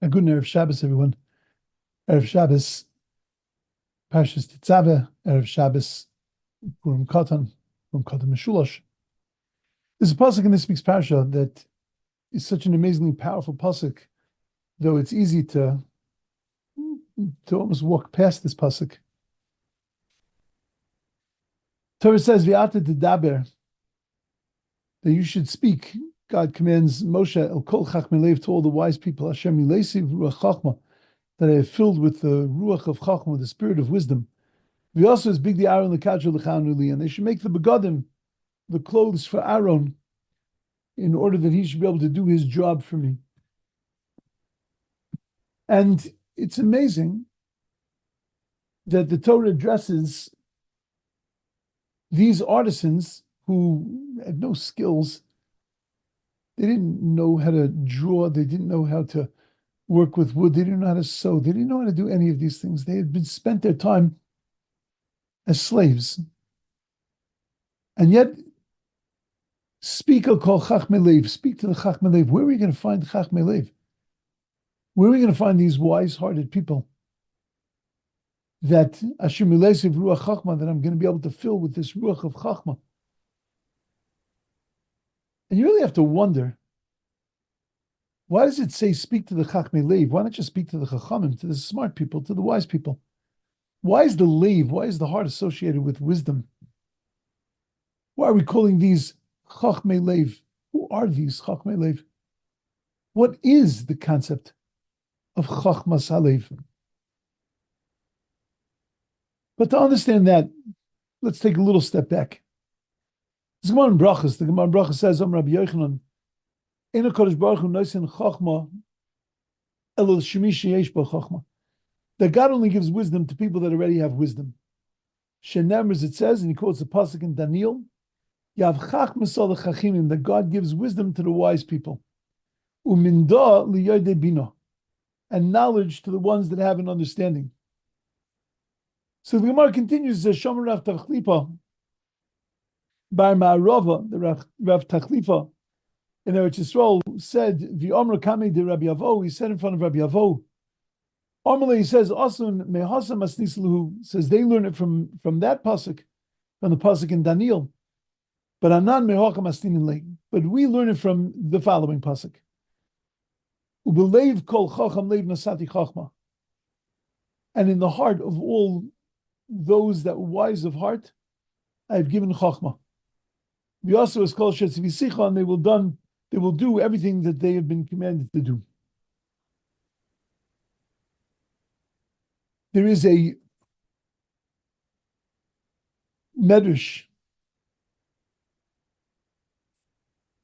A good Erev Shabbos, everyone. Erev Shabbos, Parshas Tetzaveh, Erev Shabbos, Purim Katan Meshulash. There's a pasuk in this week's parsha that is such an amazingly powerful pasuk, though it's easy to almost walk past this pasuk. Torah says, "V'ata tedaber," that you should speak. God commands Moshe el kol chachmei lev, to all the wise people, Hashem milesiv ruach chachma, that I have filled with the ruach of chachma, the spirit of wisdom. We also is big the Aaron l'kadra l'chanuli, and they should make the begadim, the clothes for Aaron, in order that he should be able to do his job for me. And it's amazing that the Torah addresses these artisans who had no skills. They didn't know how to draw. They didn't know how to work with wood. They didn't know how to sew. They didn't know how to do any of these things. They had spent their time as slaves. And yet, speak to the Chachmei Lev. Where are we going to find Chachmei Lev? Where are we going to find these wise-hearted people that Asher Milesiv Ruach Chachma, that I'm going to be able to fill with this Ruach of Chachma? And you really have to wonder, why does it say speak to the Chachmei Lev? Why not just speak to the Chachamim, to the smart people, to the wise people? Why is the Lev, why is the heart associated with wisdom? Why are we calling these Chochmei Lev? Who are these Chochmei Lev? What is the concept of Chochmas Halev? But to understand that, let's take a little step back. The Gemara in Brachas says, Rabbi Yochanan, Eino Kodesh Baruch Hu noisen Chochma elo l'shemi sheyesh bo Chochma. That God only gives wisdom to people that already have wisdom. Shenem, as it says, and he quotes the pasuk in Daniel, Yav Chachmas al Chachimim, that God gives wisdom to the wise people. Uminda liyodei bina, and knowledge to the ones that have an understanding. So the Gemara continues, says, Shomer Rav Tachlipa, Bar Ma'arava, the Rav Tachlifa, in Eretz Yisrael, said, V'omra Kamei de Rabbi Avo, he said in front of Rabbi Avo, Amalei, he says, Asun Mehasa Masnisluhu, says they learn it from that pasuk, from the pasuk in Daniel. But Anan Mehocha Masninin Lei. But we learn it from the following pasuk. Ubelev kol chacham leiv nasati chachma. And in the heart of all those that were wise of heart, I have given chachma. We also is called shetzivisicha, and they will do everything that they have been commanded to do. There is a medrash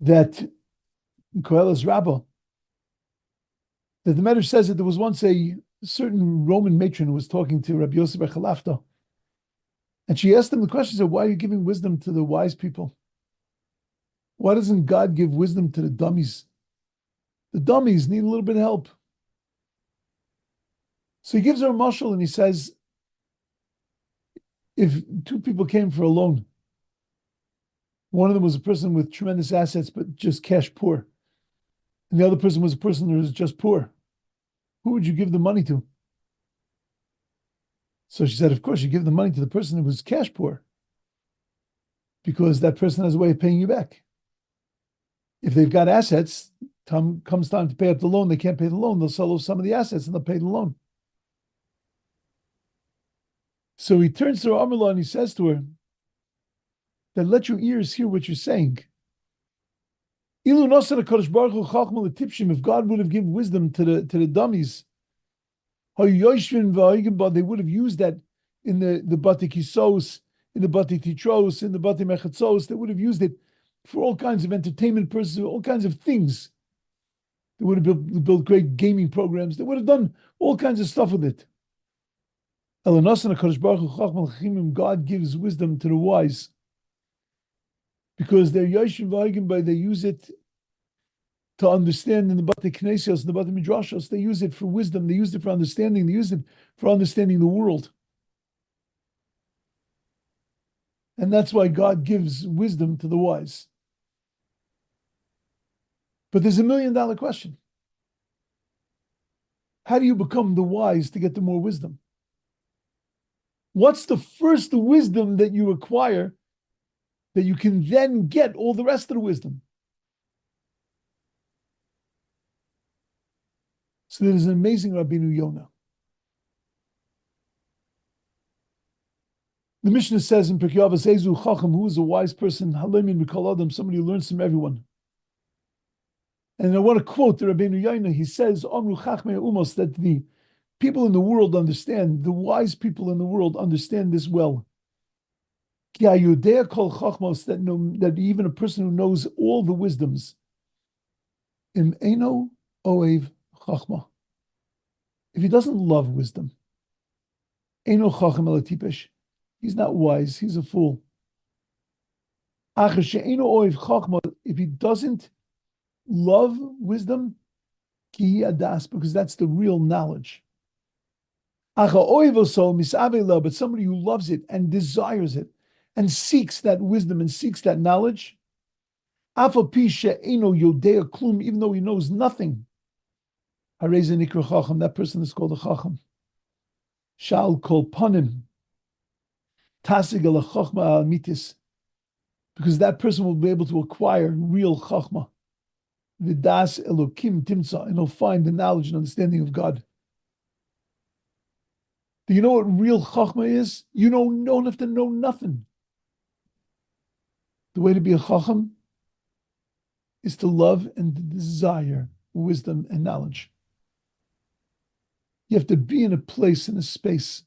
that in Koheles Rabbah, that the medrash says that there was once a certain Roman matron who was talking to Rabbi Yosef Echalafta, and she asked him the question, said, why are you giving wisdom to the wise people? Why doesn't God give wisdom to the dummies? The dummies need a little bit of help. So he gives her a mashal and he says, if two people came for a loan, one of them was a person with tremendous assets but just cash poor, and the other person was a person who was just poor, who would you give the money to? So she said, of course, you give the money to the person who was cash poor, because that person has a way of paying you back. If they've got assets, comes time to pay up the loan, they can't pay the loan, they'll sell off some of the assets and they'll pay the loan. So he turns to her Amrullah and he says to her, that let your ears hear what you're saying. If God would have given wisdom to the dummies, they would have used that in the Bati Kisos, in the Bati Titros, in the Bati Mechatzos. They would have used it for all kinds of entertainment purposes, all kinds of things. They would have built great gaming programs. They would have done all kinds of stuff with it. God gives wisdom to the wise, because they're Yoshin V'Haigim, they use it to understand in the Bati Knesios, in the Bati Midrashos. They use it for wisdom, they use it for understanding, they use it for understanding the world. And that's why God gives wisdom to the wise. But there's $1 million question. How do you become the wise to get the more wisdom? What's the first wisdom that you acquire that you can then get all the rest of the wisdom? So there's an amazing Rabbeinu Yonah. The Mishnah says in Pirkei Avos, Ezu Chacham, who is a wise person, Halemin Mikol Adam, somebody who learns from everyone. And I want to quote the Rabbeinu Yonah. He says, Amru Chachmei Umos, that the people in the world understand, the wise people in the world understand this well. Ki hayodea kol chochmos, that even a person who knows all the wisdoms, im eino oev chachma. If he doesn't love wisdom, eino chacham ela tipesh, he's not wise, he's a fool. Acher she'eino oev chachma, if he doesn't love wisdom, ki hi adas, because that's the real knowledge. But somebody who loves it and desires it and seeks that wisdom and seeks that knowledge, even though he knows nothing, that person is called a chacham. Shal kol panim tasig el chachma al mitis, because that person will be able to acquire real chachma. V'das elokim timtza, and he'll find the knowledge and understanding of God. Do you know what real chachma is? You don't have to know nothing. The way to be a chacham is to love and to desire wisdom and knowledge. You have to be in a place, in a space,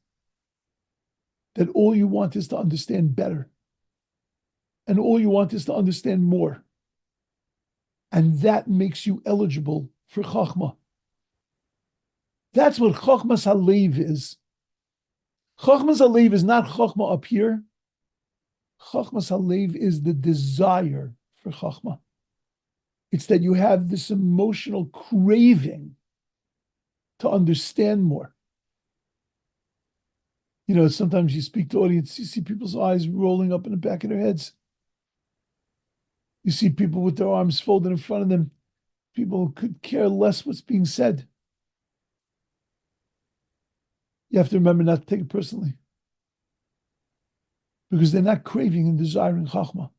that all you want is to understand better. And all you want is to understand more. And that makes you eligible for chachma. That's what Chochmas Halev is. Chochmas Halev is not chachma up here. Chochmas Halev is the desire for chachma. It's that you have this emotional craving to understand more. You know, sometimes you speak to audience, you see people's eyes rolling up in the back of their heads. You see people with their arms folded in front of them. People could care less what's being said. You have to remember not to take it personally, because they're not craving and desiring chachma.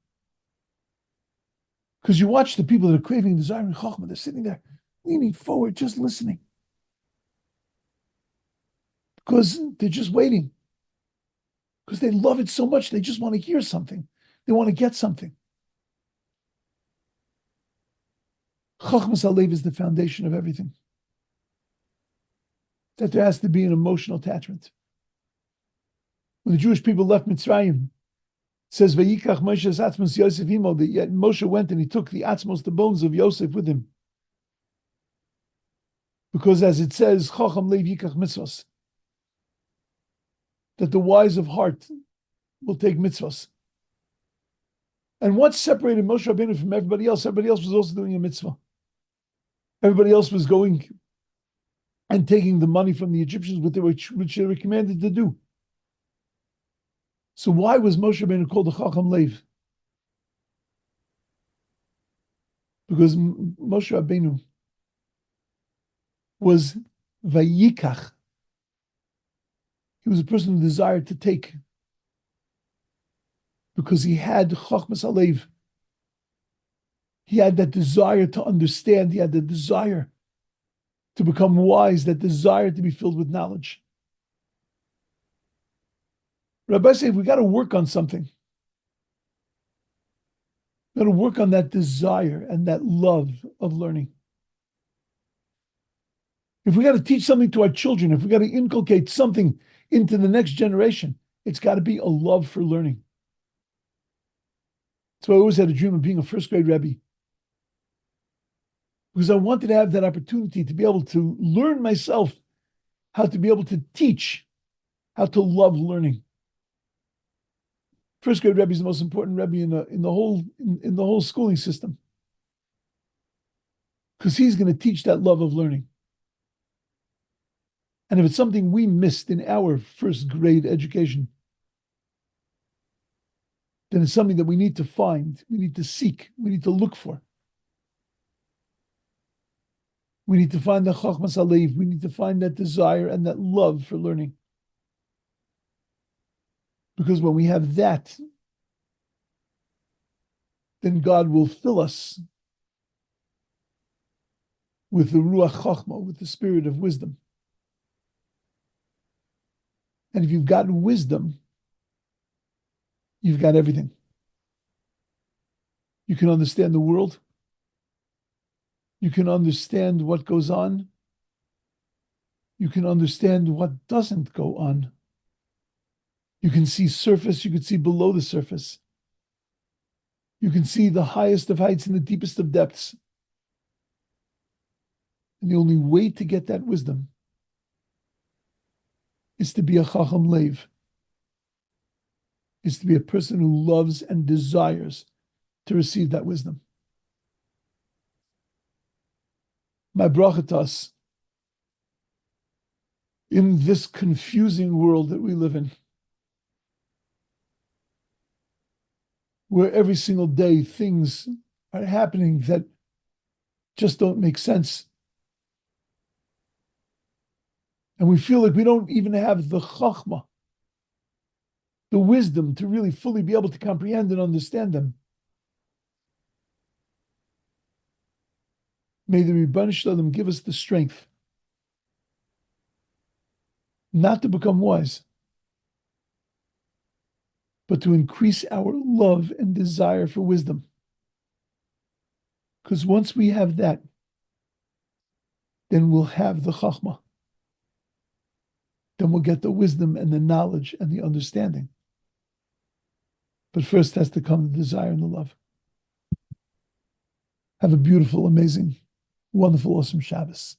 Because you watch the people that are craving and desiring chachma, they're sitting there leaning forward, just listening. Because they're just waiting. Because they love it so much, they just want to hear something. They want to get something. Chochmas Halev is the foundation of everything. That there has to be an emotional attachment. When the Jewish people left Mitzrayim, it says, Vayikach Moshe's atzmos Yosef imo, that yet Moshe went and he took the atzmos, the bones of Yosef with him. Because as it says, Chacham Lev Yikach mitzvos, that the wise of heart will take mitzvos. And what separated Moshe Rabbeinu from everybody else? Everybody else was also doing a mitzvah. Everybody else was going and taking the money from the Egyptians, which they were commanded to do. So why was Moshe Rabbeinu called the Chacham Lev? Because Moshe Rabbeinu was Vayikach. He was a person who desired to take, because he had Chochmas Halev. He had that desire to understand. He had the desire to become wise, that desire to be filled with knowledge. Rabbi said, we got to work on something. We got to work on that desire and that love of learning. If we got to teach something to our children, if we got to inculcate something into the next generation, it's got to be a love for learning. That's why I always had a dream of being a first grade Rebbe. Because I wanted to have that opportunity to be able to learn myself how to be able to teach, how to love learning. First grade Rebbe is the most important Rebbe in the whole schooling system, because he's going to teach that love of learning. And if it's something we missed in our first grade education, then it's something that we need to find, we need to seek, we need to look for. We need to find the Chochmas Halev. We need to find that desire and that love for learning. Because when we have that, then God will fill us with the Ruach Chochma, with the spirit of wisdom. And if you've got wisdom, you've got everything. You can understand the world. You can understand what goes on. You can understand what doesn't go on. You can see surface, you can see below the surface. You can see the highest of heights and the deepest of depths. And the only way to get that wisdom is to be a Chacham Lev, is to be a person who loves and desires to receive that wisdom. My bracha to us, in this confusing world that we live in, where every single day things are happening that just don't make sense. And we feel like we don't even have the chachma, the wisdom to really fully be able to comprehend and understand them. May the Rebbeinu Shalom give us the strength not to become wise, but to increase our love and desire for wisdom. Because once we have that, then we'll have the chachma. Then we'll get the wisdom and the knowledge and the understanding. But first has to come the desire and the love. Have a beautiful, amazing, wonderful, awesome Shabbos.